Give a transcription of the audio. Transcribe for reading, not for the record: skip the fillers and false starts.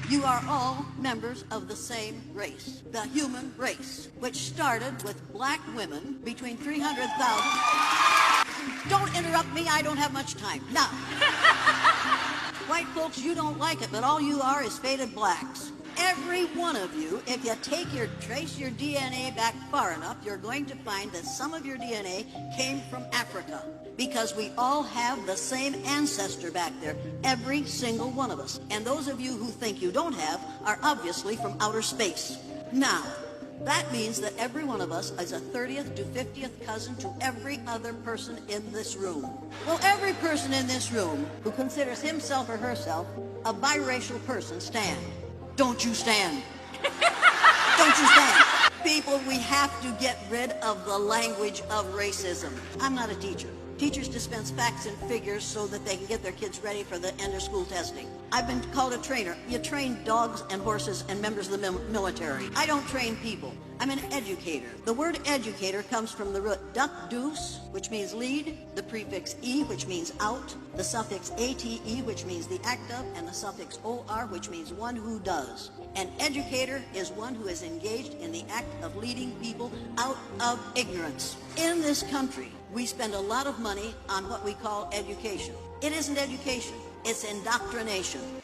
You are all members of the same race, the human race, which started with black women between 300,000. Don't interrupt me, I don't have much time. Now, white folks, you don't like it, but all you are is faded blacks. Every one of you, if you trace your DNA back far enough, you're going to find that some of your DNA came from Africa, because we all have the same ancestor back there, every single one of us. And those of you who think you don't have are obviously from outer space. Now, that means that every one of us is a 30th to 50th cousin to every other person in this room. Well, every person in this room who considers himself or herself a biracial person, stand. Don't you stand. Don't you stand. People, we have to get rid of the language of racism. I'm not a teacher. Teachers dispense facts and figures so that they can get their kids ready for the end of school testing. I've been called a trainer. You train dogs and horses and members of the military. I don't train people. I'm an educator. The word educator comes from the root duck deuce, which means lead, the prefix e, which means out, the suffix ate, which means the act of, and the suffix or, which means one who does. An educator is one who is engaged in the act of leading people out of ignorance. In this country, we spend a lot of money on what we call education. It isn't education, it's indoctrination.